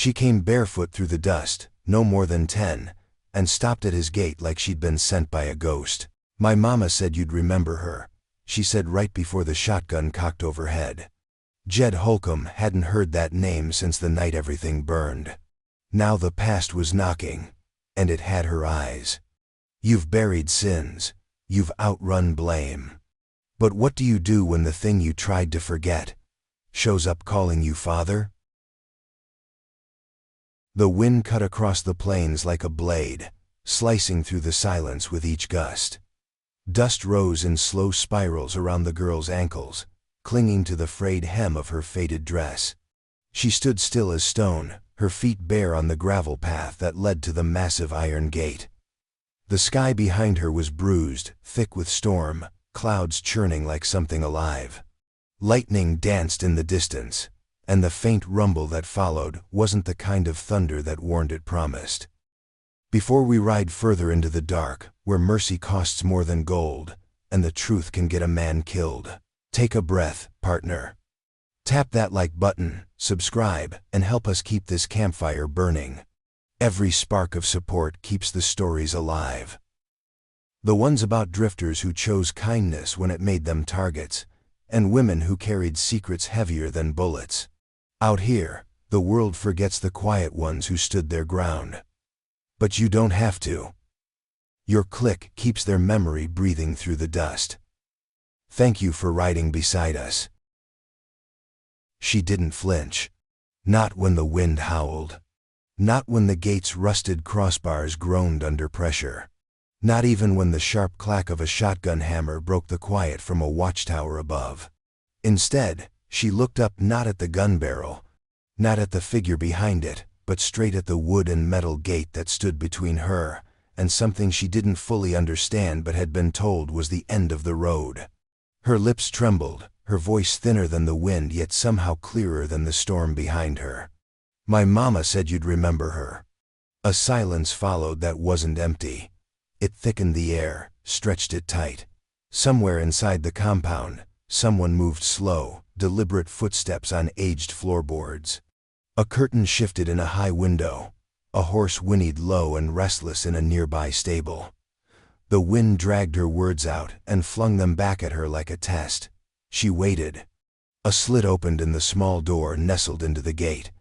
She came barefoot through the dust, no more than 10, and stopped at his gate like she'd been sent by a ghost. "My mama said you'd remember her," she said right before the shotgun cocked overhead. Jed Holcomb hadn't heard that name since the night everything burned. Now the past was knocking, and it had her eyes. "You've buried sins. You've outrun blame. But what do you do when the thing you tried to forget shows up calling you father?" The wind cut across the plains like a blade, slicing through the silence with each gust. Dust rose in slow spirals around the girl's ankles, clinging to the frayed hem of her faded dress. She stood still as stone, her feet bare on the gravel path that led to the massive iron gate. The sky behind her was bruised, thick with storm, clouds churning like something alive. Lightning danced in the distance, and the faint rumble that followed wasn't the kind of thunder that warned it promised. "Before we ride further into the dark, where mercy costs more than gold, and the truth can get a man killed, take a breath, partner. Tap that like button, subscribe, and help us keep this campfire burning. Every spark of support keeps the stories alive. The ones about drifters who chose kindness when it made them targets, and women who carried secrets heavier than bullets. Out here, the world forgets the quiet ones who stood their ground. But you don't have to. Your click keeps their memory breathing through the dust. Thank you for riding beside us." She didn't flinch. Not when the wind howled. Not when the gate's rusted crossbars groaned under pressure. Not even when the sharp clack of a shotgun hammer broke the quiet from a watchtower above. Instead, she looked up, not at the gun barrel, not at the figure behind it, but straight at the wood and metal gate that stood between her and something she didn't fully understand but had been told was the end of the road. Her lips trembled, her voice thinner than the wind yet somehow clearer than the storm behind her. "My mama said you'd remember her." A silence followed that wasn't empty. It thickened the air, stretched it tight. Somewhere inside the compound, someone moved slow, deliberate footsteps on aged floorboards. A curtain shifted in a high window. A horse whinnied low and restless in a nearby stable. The wind dragged her words out and flung them back at her like a test. She waited. A slit opened in the small door nestled into the gate.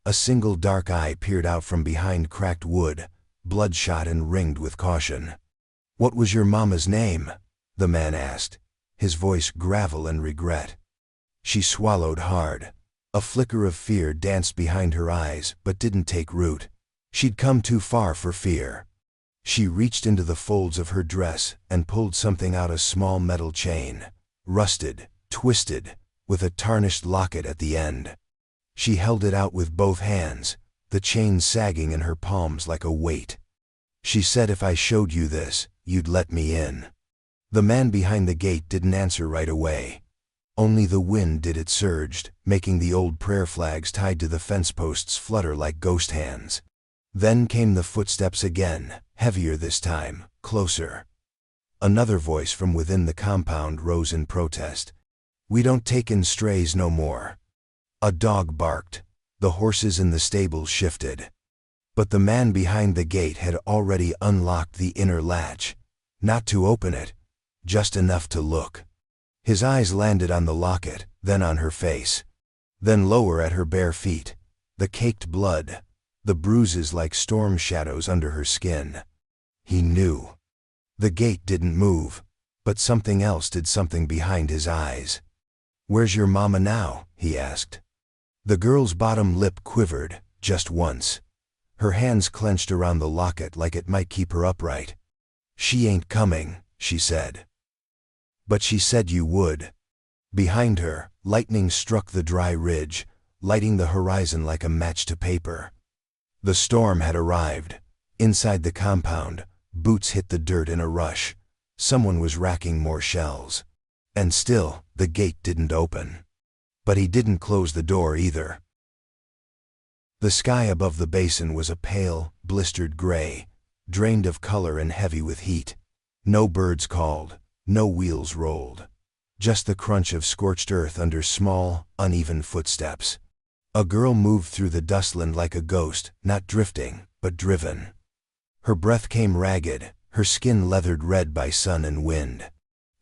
A single dark eye peered out from behind cracked wood, bloodshot and ringed with caution. "What was your mama's name?" the man asked, his voice gravel and regret. She swallowed hard. A flicker of fear danced behind her eyes but didn't take root. She'd come too far for fear. She reached into the folds of her dress and pulled something out, a small metal chain, rusted, twisted, with a tarnished locket at the end. She held it out with both hands, the chain sagging in her palms like a weight. "She said if I showed you this, you'd let me in." The man behind the gate didn't answer right away. Only the wind did. It surged, making the old prayer flags tied to the fence posts flutter like ghost hands. Then came the footsteps again, heavier this time, closer. Another voice from within the compound rose in protest. "We don't take in strays no more." A dog barked. The horses in the stable shifted. But the man behind the gate had already unlocked the inner latch. Not to open it, just enough to look. His eyes landed on the locket, then on her face. Then lower at her bare feet. The caked blood, the bruises like storm shadows under her skin. He knew. The gate didn't move, but something else did, something behind his eyes. "Where's your mama now?" he asked. The girl's bottom lip quivered, just once. Her hands clenched around the locket like it might keep her upright. "She ain't coming," she said. "But she said you would." Behind her, lightning struck the dry ridge, lighting the horizon like a match to paper. The storm had arrived. Inside the compound, boots hit the dirt in a rush. Someone was racking more shells. And still, the gate didn't open. But he didn't close the door either. The sky above the basin was a pale, blistered gray, drained of color and heavy with heat. No birds called, no wheels rolled. Just the crunch of scorched earth under small, uneven footsteps. A girl moved through the dustland like a ghost, not drifting, but driven. Her breath came ragged, her skin leathered red by sun and wind.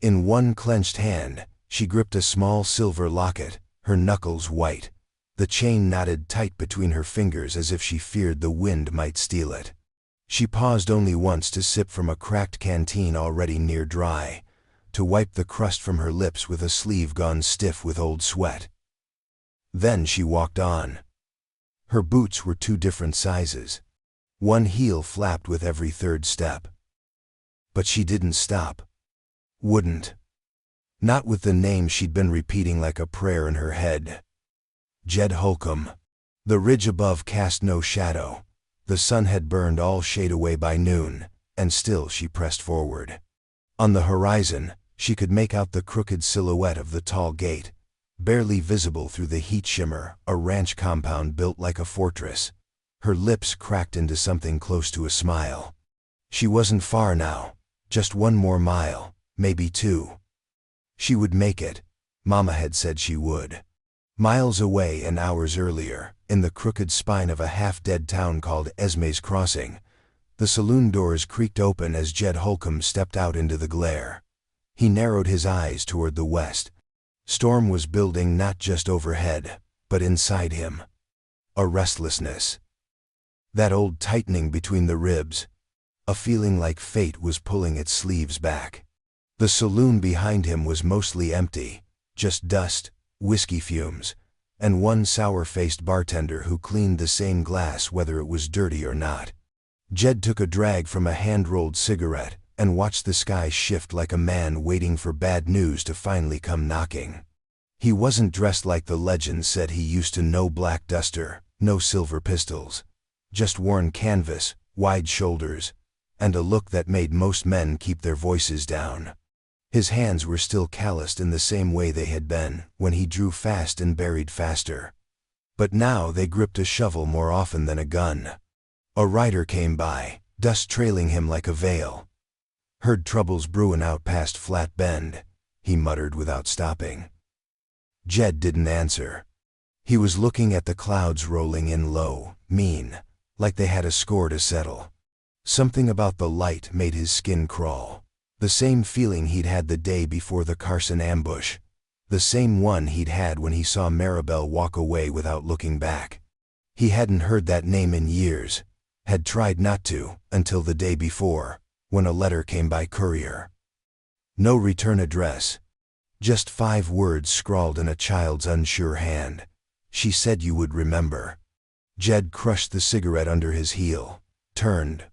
In one clenched hand, she gripped a small silver locket, her knuckles white. The chain knotted tight between her fingers as if she feared the wind might steal it. She paused only once to sip from a cracked canteen already near dry, to wipe the crust from her lips with a sleeve gone stiff with old sweat. Then she walked on. Her boots were two different sizes. One heel flapped with every third step. But she didn't stop. Wouldn't. Not with the name she'd been repeating like a prayer in her head. Jed Holcomb. The ridge above cast no shadow. The sun had burned all shade away by noon, and still she pressed forward. On the horizon, she could make out the crooked silhouette of the tall gate, barely visible through the heat shimmer, a ranch compound built like a fortress. Her lips cracked into something close to a smile. She wasn't far now, just one more mile, maybe two. She would make it, Mama had said she would. Miles away and hours earlier, in the crooked spine of a half-dead town called Esme's Crossing, the saloon doors creaked open as Jed Holcomb stepped out into the glare. He narrowed his eyes toward the west. Storm was building not just overhead, but inside him. A restlessness. That old tightening between the ribs. A feeling like fate was pulling its sleeves back. The saloon behind him was mostly empty, just dust, whiskey fumes, and one sour-faced bartender who cleaned the same glass whether it was dirty or not. Jed took a drag from a hand-rolled cigarette and watched the sky shift like a man waiting for bad news to finally come knocking. He wasn't dressed like the legend said he used to, no black duster, no silver pistols. Just worn canvas, wide shoulders, and a look that made most men keep their voices down. His hands were still calloused in the same way they had been when he drew fast and buried faster. But now they gripped a shovel more often than a gun. A rider came by, dust trailing him like a veil. "Heard trouble's brewin' out past Flat Bend," he muttered without stopping. Jed didn't answer. He was looking at the clouds rolling in low, mean, like they had a score to settle. Something about the light made his skin crawl. The same feeling he'd had the day before the Carson ambush. The same one he'd had when he saw Maribel walk away without looking back. He hadn't heard that name in years, had tried not to, until the day before, when a letter came by courier. No return address. Just 5 words scrawled in a child's unsure hand. "She said you would remember." Jed crushed the cigarette under his heel, turned,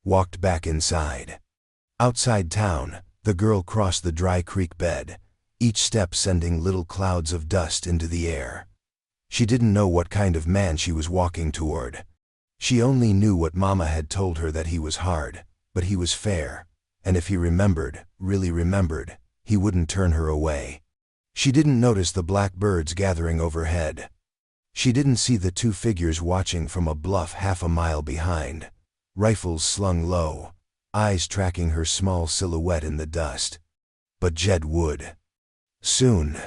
walked back inside. Outside town, the girl crossed the dry creek bed, each step sending little clouds of dust into the air. She didn't know what kind of man she was walking toward. She only knew what Mama had told her, that he was hard, but he was fair, and if he remembered, really remembered, he wouldn't turn her away. She didn't notice the black birds gathering overhead. She didn't see the 2 figures watching from a bluff half a mile behind, rifles slung low, eyes tracking her small silhouette in the dust. But Jed would. Soon.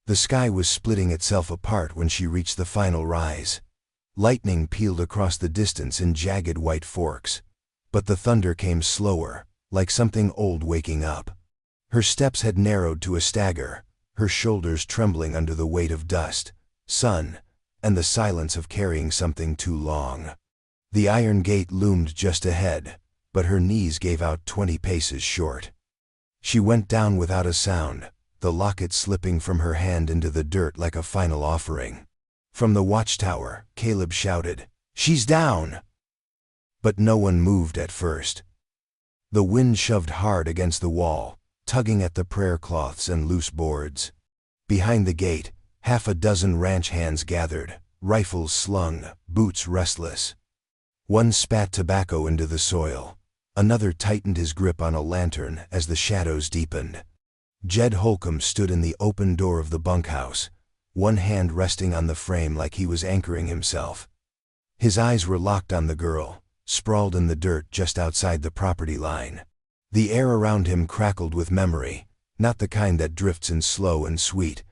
The sky was splitting itself apart when she reached the final rise. Lightning peeled across the distance in jagged white forks, but the thunder came slower, like something old waking up. Her steps had narrowed to a stagger, her shoulders trembling under the weight of dust, sun, and the silence of carrying something too long. The iron gate loomed just ahead, but her knees gave out 20 paces short. She went down without a sound, the locket slipping from her hand into the dirt like a final offering. From the watchtower, Caleb shouted, "She's down!" But no one moved at first. The wind shoved hard against the wall, tugging at the prayer cloths and loose boards. Behind the gate, half a dozen ranch hands gathered, rifles slung, boots restless. One spat tobacco into the soil. Another tightened his grip on a lantern as the shadows deepened. Jed Holcomb stood in the open door of the bunkhouse, one hand resting on the frame like he was anchoring himself. His eyes were locked on the girl, sprawled in the dirt just outside the property line. The air around him crackled with memory, not the kind that drifts in slow and sweet,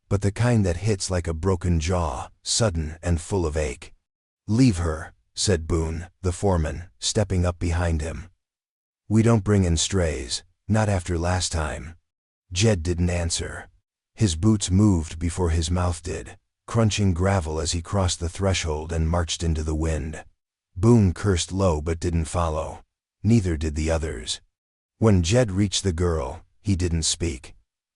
but the kind that hits like a broken jaw, sudden and full of ache. "Leave her," said Boone, the foreman, stepping up behind him. "We don't bring in strays, not after last time." Jed didn't answer. His boots moved before his mouth did, crunching gravel as he crossed the threshold and marched into the wind. Boone cursed low but didn't follow. Neither did the others. When Jed reached the girl, he didn't speak.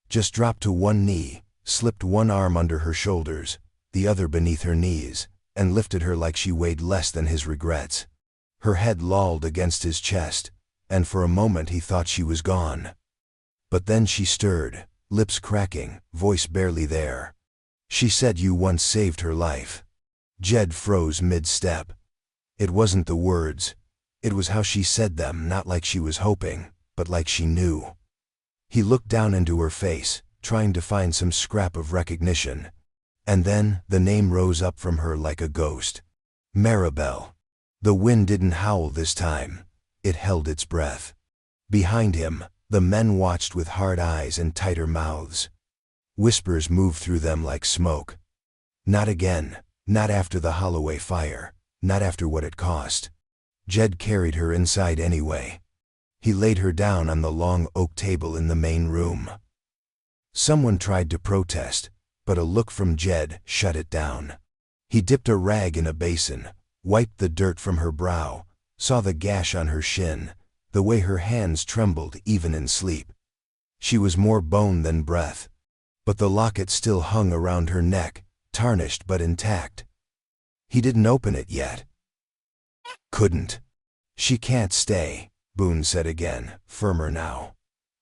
Just dropped to one knee, slipped one arm under her shoulders, the other beneath her knees, and lifted her like she weighed less than his regrets. Her head lolled against his chest, and for a moment he thought she was gone. But then she stirred, lips cracking, voice barely there. "She said you once saved her life." Jed froze mid-step. It wasn't the words. It was how she said them, not like she was hoping, but like she knew. He looked down into her face, trying to find some scrap of recognition. And then the name rose up from her like a ghost. Maribel. The wind didn't howl this time. It held its breath. Behind him, the men watched with hard eyes and tighter mouths. Whispers moved through them like smoke. Not again, not after the Holloway fire, not after what it cost. Jed carried her inside anyway. He laid her down on the long oak table in the main room. Someone tried to protest, but a look from Jed shut it down. He dipped a rag in a basin, wiped the dirt from her brow, saw the gash on her shin, the way her hands trembled even in sleep. She was more bone than breath, but the locket still hung around her neck, tarnished but intact. He didn't open it yet. Couldn't. "She can't stay," Boone said again, firmer now.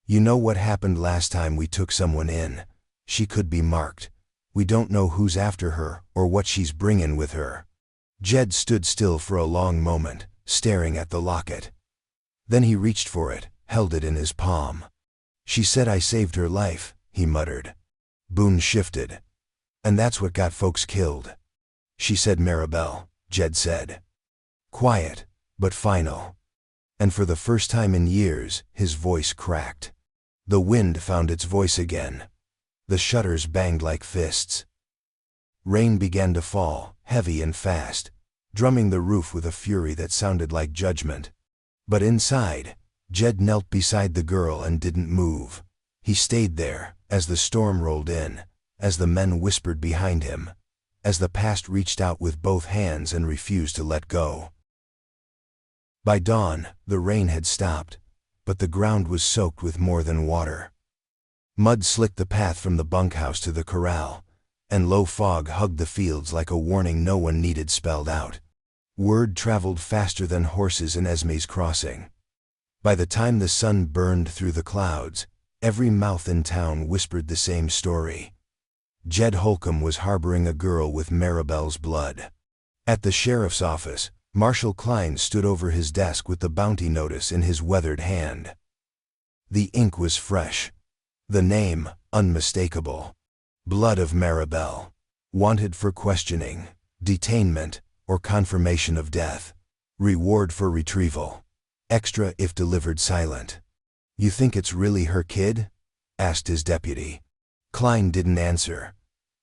"You know what happened last time we took someone in. She could be marked. We don't know who's after her or what she's bringin' with her." Jed stood still for a long moment, staring at the locket. Then he reached for it, held it in his palm. "She said I saved her life," he muttered. Boone shifted. "And that's what got folks killed." "She said Maribel," Jed said. Quiet, but final. And for the first time in years, his voice cracked. The wind found its voice again. The shutters banged like fists. Rain began to fall, heavy and fast, drumming the roof with a fury that sounded like judgment. But inside, Jed knelt beside the girl and didn't move. He stayed there, as the storm rolled in, as the men whispered behind him, as the past reached out with both hands and refused to let go. By dawn, the rain had stopped, but the ground was soaked with more than water. Mud slicked the path from the bunkhouse to the corral, and low fog hugged the fields like a warning no one needed spelled out. Word traveled faster than horses in Esme's crossing. By the time the sun burned through the clouds, every mouth in town whispered the same story. Jed Holcomb was harboring a girl with Maribel's blood. At the sheriff's office, Marshal Klein stood over his desk with the bounty notice in his weathered hand. The ink was fresh. The name, unmistakable. Blood of Maribel. Wanted for questioning, detainment, or confirmation of death. Reward for retrieval. Extra if delivered silent. "You think it's really her kid?" asked his deputy. Klein didn't answer.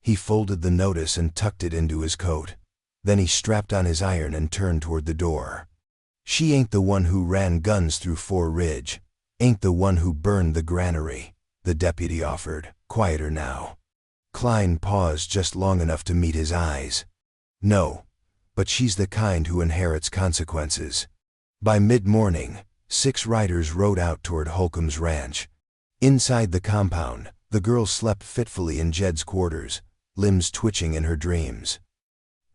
He folded the notice and tucked it into his coat. Then he strapped on his iron and turned toward the door. "She ain't the one who ran guns through Four Ridge. Ain't the one who burned the granary," the deputy offered, quieter now. Klein paused just long enough to meet his eyes. "No, but she's the kind who inherits consequences." By mid-morning, 6 riders rode out toward Holcomb's ranch. Inside the compound, the girl slept fitfully in Jed's quarters, limbs twitching in her dreams.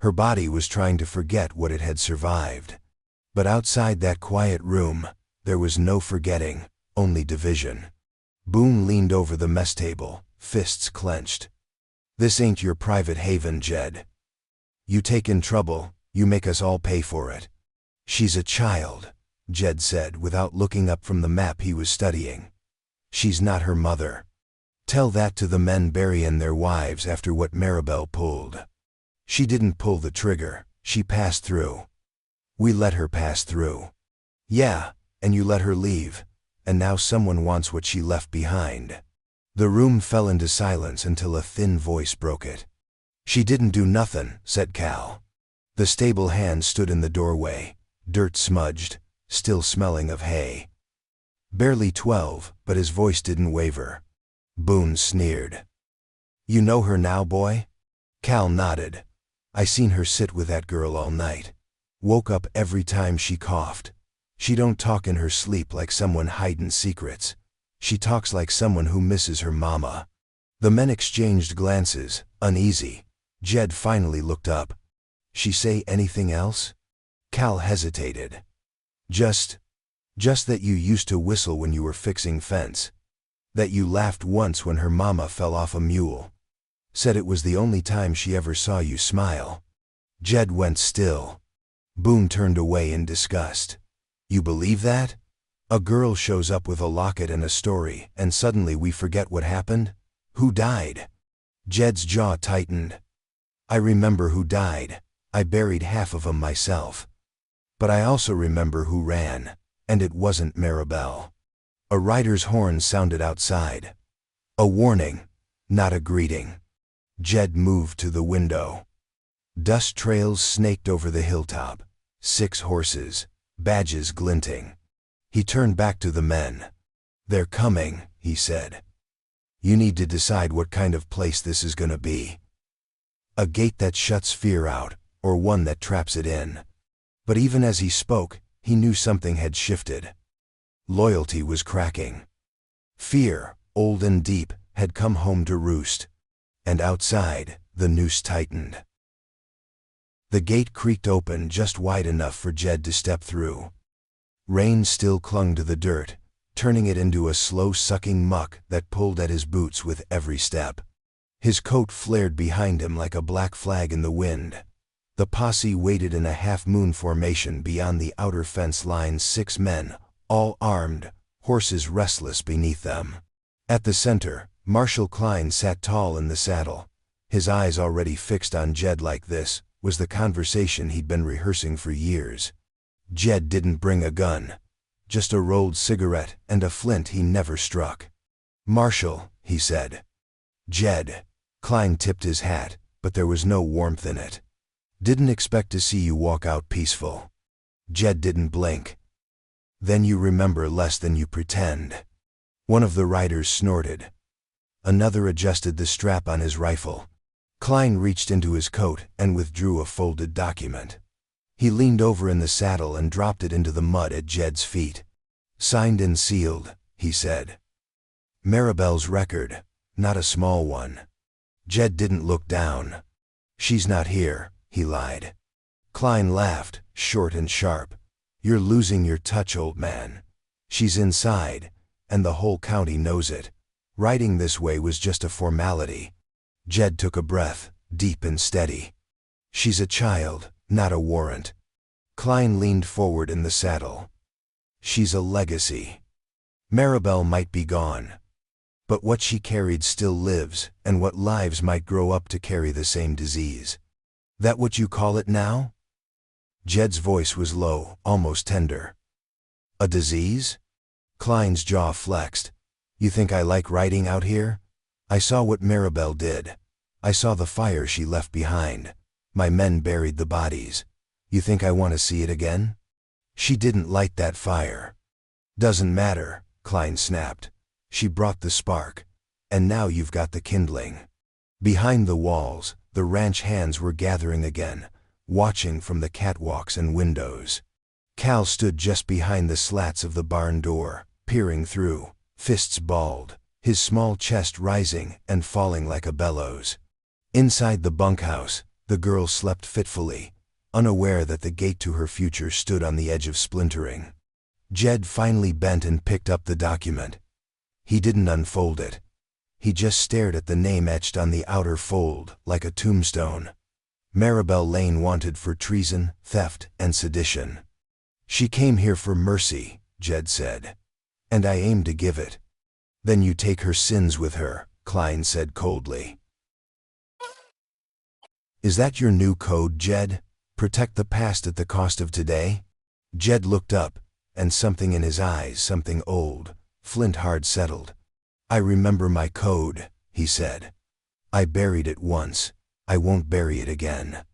Her body was trying to forget what it had survived. But outside that quiet room, there was no forgetting, only division. Boone leaned over the mess table, fists clenched. "This ain't your private haven, Jed. You take in trouble, you make us all pay for it." "She's a child," Jed said without looking up from the map he was studying. "She's not her mother. Tell that to the men burying their wives after what Maribel pulled. She didn't pull the trigger, she passed through. We let her pass through. Yeah, and you let her leave, and now someone wants what she left behind." The room fell into silence until a thin voice broke it. "She didn't do nothin'," said Cal. The stable hand stood in the doorway, dirt smudged, still smelling of hay. Barely 12, but his voice didn't waver. Boone sneered. "You know her now, boy?" Cal nodded. "I seen her sit with that girl all night. Woke up every time she coughed. She don't talk in her sleep like someone hidin' secrets. She talks like someone who misses her mama." The men exchanged glances, uneasy. Jed finally looked up. "She say anything else?" Cal hesitated. Just that you used to whistle when you were fixing fence. That you laughed once when her mama fell off a mule. Said it was the only time she ever saw you smile." Jed went still. Boone turned away in disgust. "You believe that? A girl shows up with a locket and a story, and suddenly we forget what happened? Who died?" Jed's jaw tightened. "I remember who died. I buried half of 'em myself. But I also remember who ran, and it wasn't Maribel." A rider's horn sounded outside. A warning, not a greeting. Jed moved to the window. Dust trails snaked over the hilltop. 6 horses, badges glinting. He turned back to the men. "They're coming," he said. "You need to decide what kind of place this is gonna be. A gate that shuts fear out, or one that traps it in." But even as he spoke, he knew something had shifted. Loyalty was cracking. Fear, old and deep, had come home to roost. And outside, the noose tightened. The gate creaked open just wide enough for Jed to step through. Rain still clung to the dirt, turning it into a slow-sucking muck that pulled at his boots with every step. His coat flared behind him like a black flag in the wind. The posse waited in a half-moon formation beyond the outer fence line, 6 men, all armed, horses restless beneath them. At the center, Marshal Klein sat tall in the saddle, his eyes already fixed on Jed. Like this was the conversation he'd been rehearsing for years. Jed didn't bring a gun, just a rolled cigarette and a flint he never struck. "Marshal," he said. "Jed." Klein tipped his hat, but there was no warmth in it. "Didn't expect to see you walk out peaceful." Jed didn't blink. "Then you remember less than you pretend." One of the riders snorted. Another adjusted the strap on his rifle. Klein reached into his coat and withdrew a folded document. He leaned over in the saddle and dropped it into the mud at Jed's feet. "Signed and sealed," he said. "Maribel's record, not a small one." Jed didn't look down. "She's not here," he lied. Klein laughed, short and sharp. "You're losing your touch, old man. She's inside, and the whole county knows it. Riding this way was just a formality." Jed took a breath, deep and steady. "She's a child, not a warrant." Klein leaned forward in the saddle. "She's a legacy. Maribel might be gone, but what she carried still lives, and what lives might grow up to carry the same disease." "That what you call it now?" Jed's voice was low, almost tender. "A disease?" Klein's jaw flexed. "You think I like riding out here? I saw what Maribel did. I saw the fire she left behind. My men buried the bodies. You think I want to see it again? She didn't light that fire." "Doesn't matter," Klein snapped. "She brought the spark. And now you've got the kindling." Behind the walls, the ranch hands were gathering again, watching from the catwalks and windows. Cal stood just behind the slats of the barn door, peering through, fists balled, his small chest rising and falling like a bellows. Inside the bunkhouse, the girl slept fitfully, unaware that the gate to her future stood on the edge of splintering. Jed finally bent and picked up the document. He didn't unfold it. He just stared at the name etched on the outer fold, like a tombstone. Maribel Lane, wanted for treason, theft, and sedition. "She came here for mercy," Jed said. "And I aim to give it." "Then you take her sins with her," Klein said coldly. "Is that your new code, Jed? Protect the past at the cost of today?" Jed looked up, and something in his eyes, something old, flint hard, settled. "I remember my code," he said. "I buried it once. I won't bury it again."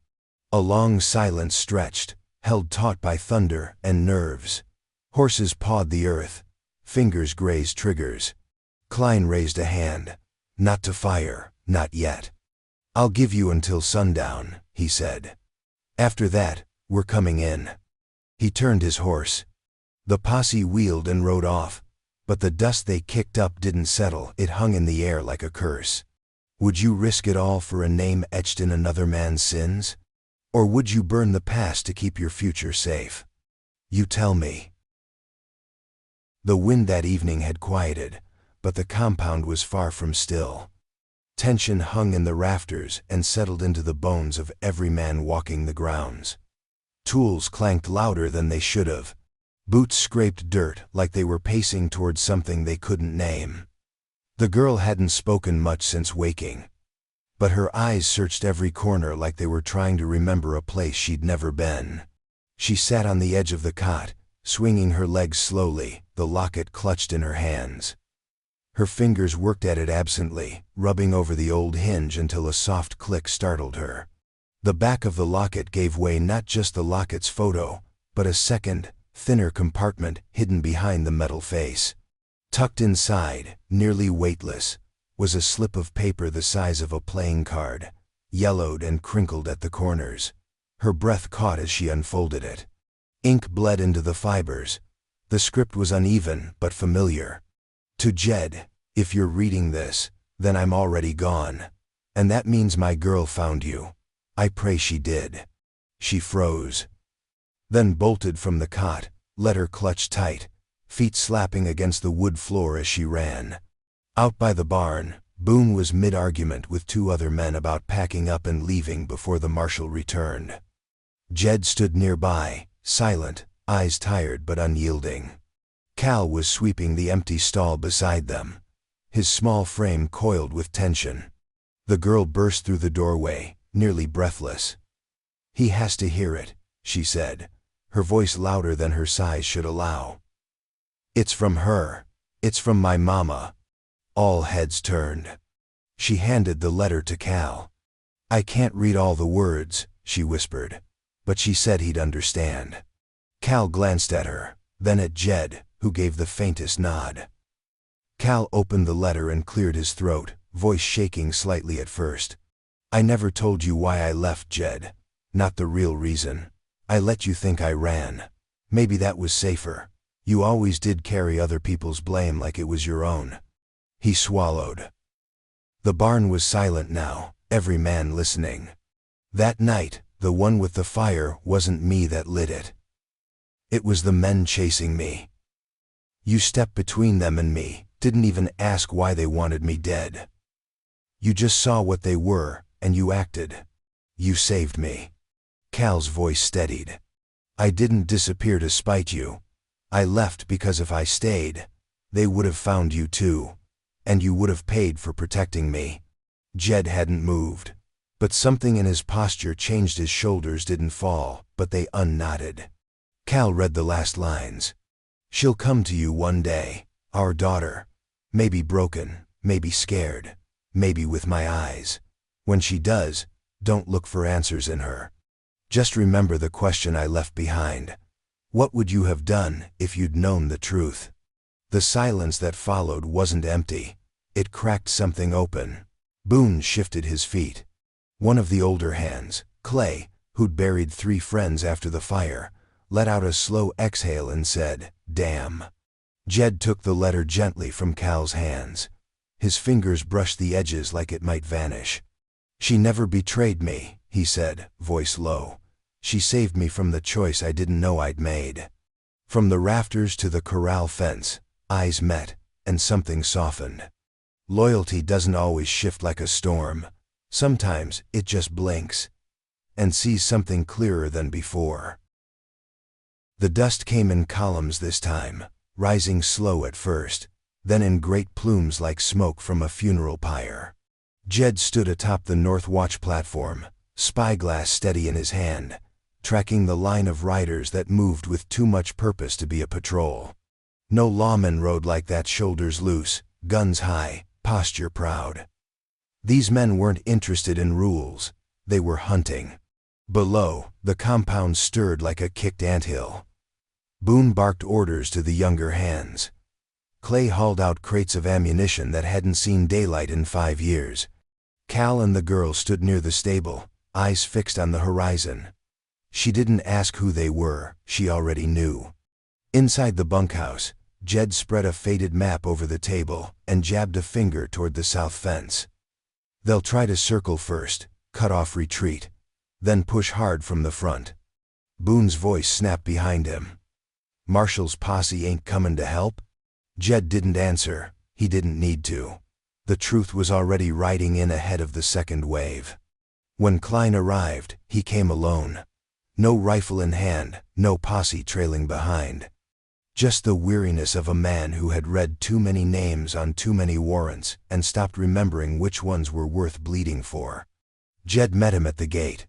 A long silence stretched, held taut by thunder and nerves. Horses pawed the earth. Fingers grazed triggers. Klein raised a hand. "Not to fire, not yet. I'll give you until sundown," he said. "After that, we're coming in." He turned his horse. The posse wheeled and rode off, but the dust they kicked up didn't settle. It hung in the air like a curse. Would you risk it all for a name etched in another man's sins? Or would you burn the past to keep your future safe? You tell me. The wind that evening had quieted, but the compound was far from still. Tension hung in the rafters and settled into the bones of every man walking the grounds. Tools clanked louder than they should have. Boots scraped dirt like they were pacing towards something they couldn't name. The girl hadn't spoken much since waking, but her eyes searched every corner like they were trying to remember a place she'd never been. She sat on the edge of the cot, swinging her legs slowly, the locket clutched in her hands. Her fingers worked at it absently, rubbing over the old hinge until a soft click startled her. The back of the locket gave way, not just the locket's photo, but a second, thinner compartment hidden behind the metal face. Tucked inside, nearly weightless, was a slip of paper the size of a playing card, yellowed and crinkled at the corners. Her breath caught as she unfolded it. Ink bled into the fibers. The script was uneven but familiar. "To Jed, if you're reading this, then I'm already gone. And that means my girl found you. I pray she did." She froze, then bolted from the cot, letter clutched tight, feet slapping against the wood floor as she ran. Out by the barn, Boone was mid-argument with two other men about packing up and leaving before the marshal returned. Jed stood nearby, silent, eyes tired but unyielding. Cal was sweeping the empty stall beside them, his small frame coiled with tension. The girl burst through the doorway, nearly breathless. "He has to hear it," she said, her voice louder than her size should allow. "It's from her. It's from my mama." All heads turned. She handed the letter to Cal. "I can't read all the words," she whispered, "but she said he'd understand." Cal glanced at her, then at Jed, who gave the faintest nod. Cal opened the letter and cleared his throat, voice shaking slightly at first. "I never told you why I left, Jed. Not the real reason. I let you think I ran. Maybe that was safer. You always did carry other people's blame like it was your own." He swallowed. The barn was silent now, every man listening. That night, the one with the fire wasn't me that lit it. It was the men chasing me. You stepped between them and me, didn't even ask why they wanted me dead. You just saw what they were, and you acted. You saved me. Cal's voice steadied. "I didn't disappear to spite you. I left because if I stayed, they would have found you too, and you would have paid for protecting me." Jed hadn't moved, but something in his posture changed. His shoulders didn't fall, but they unknotted. Cal read the last lines. "She'll come to you one day, our daughter. Maybe broken, maybe scared, maybe with my eyes. When she does, don't look for answers in her. Just remember the question I left behind. What would you have done if you'd known the truth?" The silence that followed wasn't empty. It cracked something open. Boone shifted his feet. One of the older hands, Clay, who'd buried 3 friends after the fire, let out a slow exhale and said, "Damn." Jed took the letter gently from Cal's hands. His fingers brushed the edges like it might vanish. "She never betrayed me," he said, voice low. "She saved me from the choice I didn't know I'd made." From the rafters to the corral fence, eyes met, and something softened. Loyalty doesn't always shift like a storm. Sometimes it just blinks and sees something clearer than before. The dust came in columns this time, rising slow at first, then in great plumes like smoke from a funeral pyre. Jed stood atop the North Watch platform, spyglass steady in his hand, tracking the line of riders that moved with too much purpose to be a patrol. No lawman rode like that, shoulders loose, guns high, posture proud. These men weren't interested in rules, they were hunting. Below, the compound stirred like a kicked anthill. Boone barked orders to the younger hands. Clay hauled out crates of ammunition that hadn't seen daylight in 5 years. Cal and the girl stood near the stable, eyes fixed on the horizon. She didn't ask who they were, she already knew. Inside the bunkhouse, Jed spread a faded map over the table and jabbed a finger toward the south fence. They'll try to circle first, cut off retreat, then push hard from the front. Boone's voice snapped behind him. Marshall's posse ain't comin' to help? Jed didn't answer, he didn't need to. The truth was already riding in ahead of the second wave. When Klein arrived, he came alone. No rifle in hand, no posse trailing behind. Just the weariness of a man who had read too many names on too many warrants and stopped remembering which ones were worth bleeding for. Jed met him at the gate.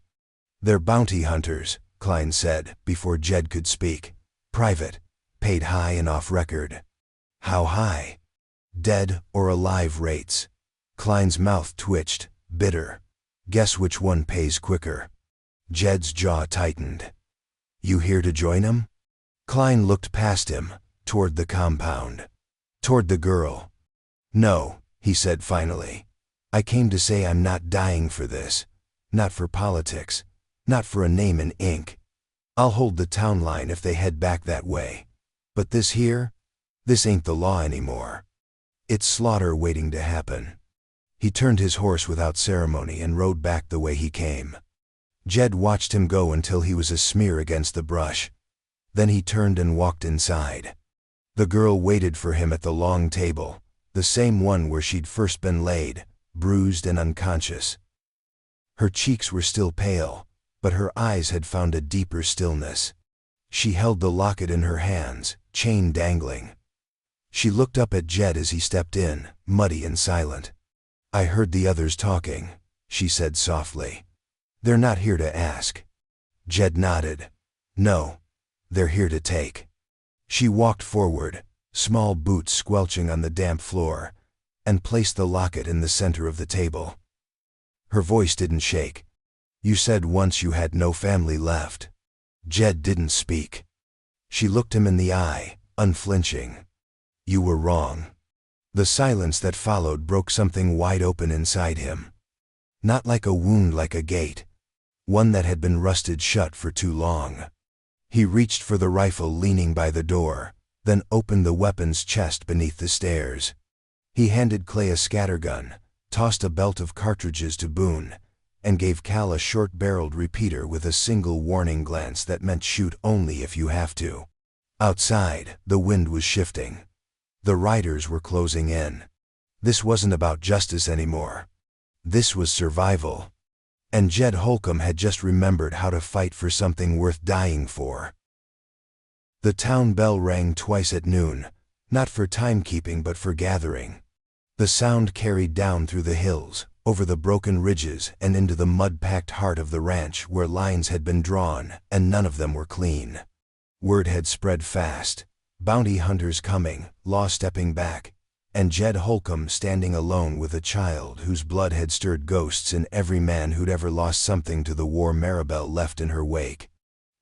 "They're bounty hunters," Klein said, before Jed could speak. "Private, paid high and off record." "How high?" "Dead or alive rates." Klein's mouth twitched, bitter. "Guess which one pays quicker." Jed's jaw tightened. "You here to join him?" Klein looked past him, toward the compound. Toward the girl. "No," he said finally. "I came to say I'm not dying for this. Not for politics. Not for a name in ink. I'll hold the town line if they head back that way. But this here? This ain't the law anymore. It's slaughter waiting to happen." He turned his horse without ceremony and rode back the way he came. Jed watched him go until he was a smear against the brush. Then he turned and walked inside. The girl waited for him at the long table, the same one where she'd first been laid, bruised and unconscious. Her cheeks were still pale, but her eyes had found a deeper stillness. She held the locket in her hands, chain dangling. She looked up at Jed as he stepped in, muddy and silent. "I heard the others talking," she said softly. "They're not here to ask." Jed nodded. "No, they're here to take." She walked forward, small boots squelching on the damp floor, and placed the locket in the center of the table. Her voice didn't shake. "You said once you had no family left." Jed didn't speak. She looked him in the eye, unflinching. "You were wrong." The silence that followed broke something wide open inside him. Not like a wound, like a gate. One that had been rusted shut for too long. He reached for the rifle leaning by the door, then opened the weapon's chest beneath the stairs. He handed Clay a scattergun, tossed a belt of cartridges to Boone, and gave Cal a short-barreled repeater with a single warning glance that meant shoot only if you have to. Outside, the wind was shifting. The riders were closing in. This wasn't about justice anymore. This was survival. And Jed Holcomb had just remembered how to fight for something worth dying for. The town bell rang twice at noon, not for timekeeping but for gathering. The sound carried down through the hills, over the broken ridges and into the mud-packed heart of the ranch where lines had been drawn and none of them were clean. Word had spread fast. Bounty hunters coming, law stepping back, and Jed Holcomb standing alone with a child whose blood had stirred ghosts in every man who'd ever lost something to the war Maribel left in her wake.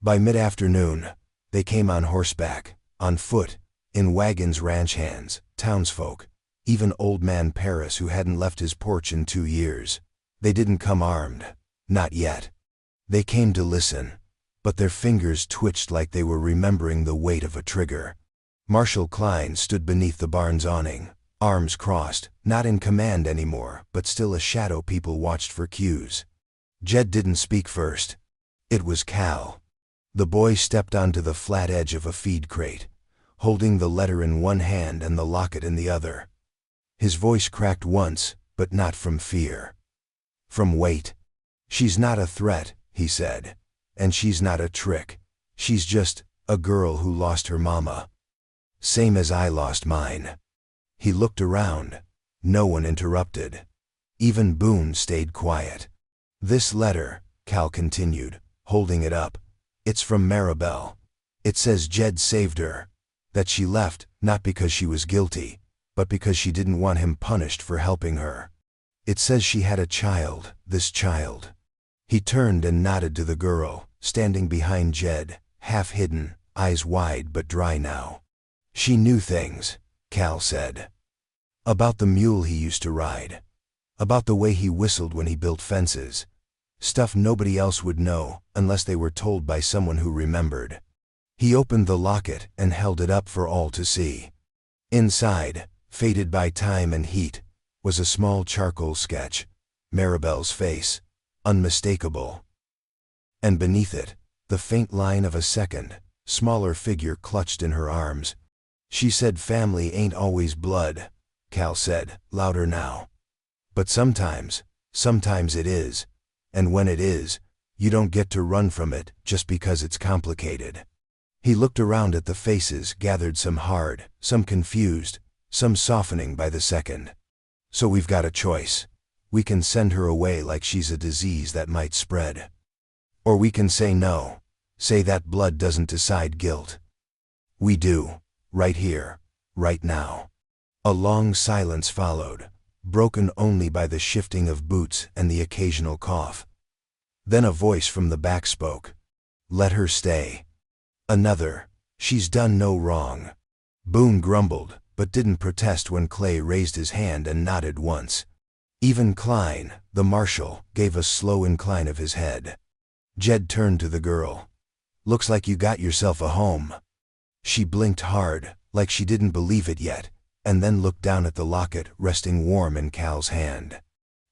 By mid-afternoon, they came on horseback, on foot, in wagons, ranch hands, townsfolk, even old man Paris who hadn't left his porch in 2 years. They didn't come armed, not yet. They came to listen, but their fingers twitched like they were remembering the weight of a trigger. Marshal Klein stood beneath the barn's awning, arms crossed, not in command anymore, but still a shadow people watched for cues. Jed didn't speak first. It was Cal. The boy stepped onto the flat edge of a feed crate, holding the letter in one hand and the locket in the other. His voice cracked once, but not from fear. From weight. "She's not a threat," he said, "and she's not a trick. She's just a girl who lost her mama. Same as I lost mine." He looked around. No one interrupted. Even Boone stayed quiet. "This letter," Cal continued, holding it up, "it's from Maribel. It says Jed saved her. That she left, not because she was guilty, but because she didn't want him punished for helping her. It says she had a child, this child. He turned and nodded to the girl, standing behind Jed, half hidden, eyes wide but dry now. She knew things, Cal said. About the mule he used to ride. About the way he whistled when he built fences. Stuff nobody else would know, unless they were told by someone who remembered. He opened the locket and held it up for all to see. Inside, faded by time and heat, was a small charcoal sketch, Maribel's face, unmistakable. And beneath it, the faint line of a second, smaller figure clutched in her arms. She said family ain't always blood, Cal said, louder now. But sometimes it is, and when it is, you don't get to run from it just because it's complicated. He looked around at the faces, gathered some hard, some confused, some softening by the second. So we've got a choice. We can send her away like she's a disease that might spread. Or we can say no, say that blood doesn't decide guilt. We do, right here, right now. A long silence followed, broken only by the shifting of boots and the occasional cough. Then a voice from the back spoke. Let her stay. Another, she's done no wrong. Boone grumbled, but didn't protest when Clay raised his hand and nodded once. Even Klein, the marshal, gave a slow incline of his head. Jed turned to the girl. Looks like you got yourself a home. She blinked hard, like she didn't believe it yet, and then looked down at the locket resting warm in Cal's hand.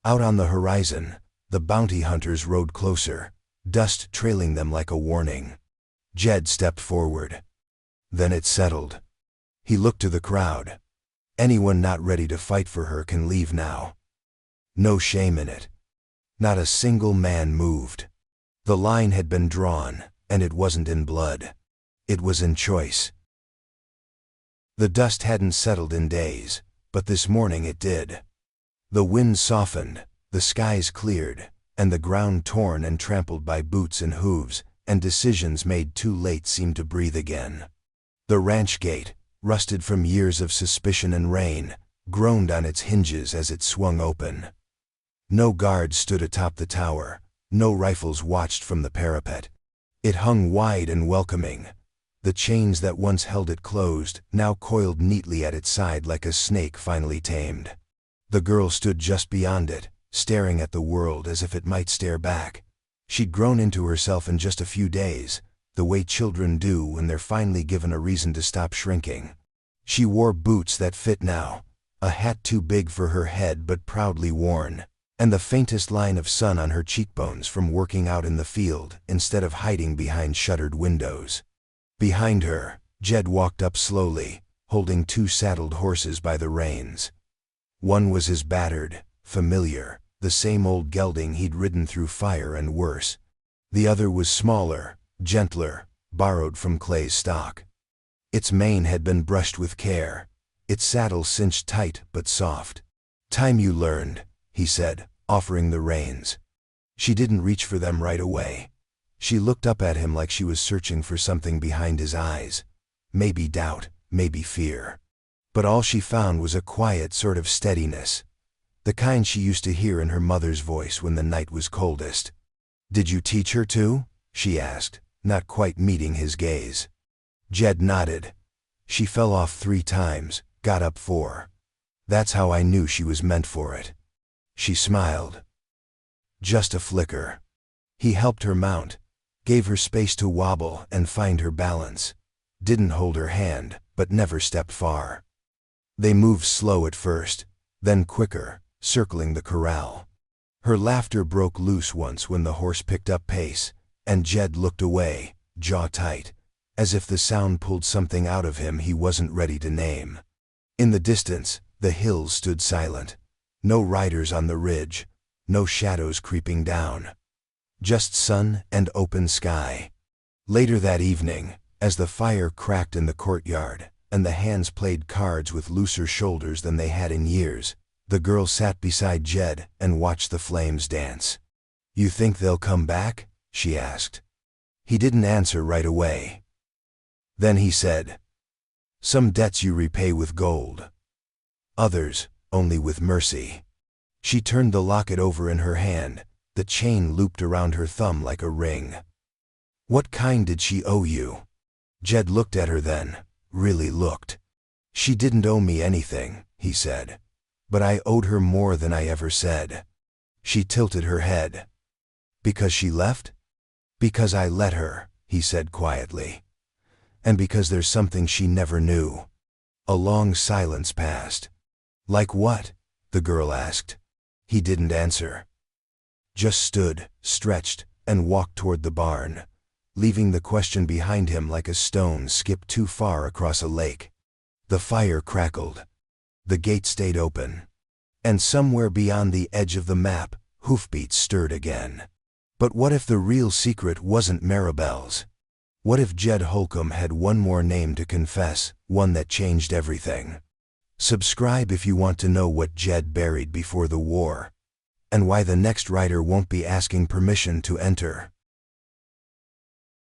Out on the horizon, the bounty hunters rode closer, dust trailing them like a warning. Jed stepped forward. Then it settled. He looked to the crowd. Anyone not ready to fight for her can leave now. No shame in it. Not a single man moved. The line had been drawn, and it wasn't in blood. It was in choice. The dust hadn't settled in days, but this morning it did. The wind softened, the skies cleared, and the ground torn and trampled by boots and hooves, and decisions made too late seemed to breathe again. The ranch gate, rusted from years of suspicion and rain, groaned on its hinges as it swung open. No guards stood atop the tower, no rifles watched from the parapet. It hung wide and welcoming. The chains that once held it closed now coiled neatly at its side like a snake finally tamed. The girl stood just beyond it, staring at the world as if it might stare back. She'd grown into herself in just a few days, the way children do when they're finally given a reason to stop shrinking. She wore boots that fit now, a hat too big for her head but proudly worn, and the faintest line of sun on her cheekbones from working out in the field instead of hiding behind shuttered windows. Behind her, Jed walked up slowly, holding two saddled horses by the reins. One was his battered, familiar, the same old gelding he'd ridden through fire and worse. The other was smaller, gentler, borrowed from Clay's stock. Its mane had been brushed with care, its saddle cinched tight but soft. Time you learned, he said, offering the reins. She didn't reach for them right away. She looked up at him like she was searching for something behind his eyes. Maybe doubt, maybe fear. But all she found was a quiet sort of steadiness, the kind she used to hear in her mother's voice when the night was coldest. Did you teach her to? She asked, not quite meeting his gaze. Jed nodded. She fell off 3 times, got up 4. That's how I knew she was meant for it. She smiled. Just a flicker. He helped her mount, gave her space to wobble and find her balance. Didn't hold her hand, but never stepped far. They moved slow at first, then quicker, circling the corral. Her laughter broke loose once when the horse picked up pace, and Jed looked away, jaw tight, as if the sound pulled something out of him he wasn't ready to name. In the distance, the hills stood silent. No riders on the ridge, no shadows creeping down. Just sun and open sky. Later that evening, as the fire cracked in the courtyard, and the hands played cards with looser shoulders than they had in years, the girl sat beside Jed and watched the flames dance. You think they'll come back? She asked. He didn't answer right away. Then he said, some debts you repay with gold. Others, only with mercy. She turned the locket over in her hand, the chain looped around her thumb like a ring. What kind did she owe you? Jed looked at her then, really looked. She didn't owe me anything, he said. But I owed her more than I ever said. She tilted her head. Because she left? Because I let her, he said quietly. And because there's something she never knew. A long silence passed. Like what? The girl asked. He didn't answer. Just stood, stretched, and walked toward the barn, leaving the question behind him like a stone skipped too far across a lake. The fire crackled. The gate stayed open. And somewhere beyond the edge of the map, hoofbeats stirred again. But what if the real secret wasn't Maribel's? What if Jed Holcomb had one more name to confess, one that changed everything? Subscribe if you want to know what Jed buried before the war, and why the next writer won't be asking permission to enter.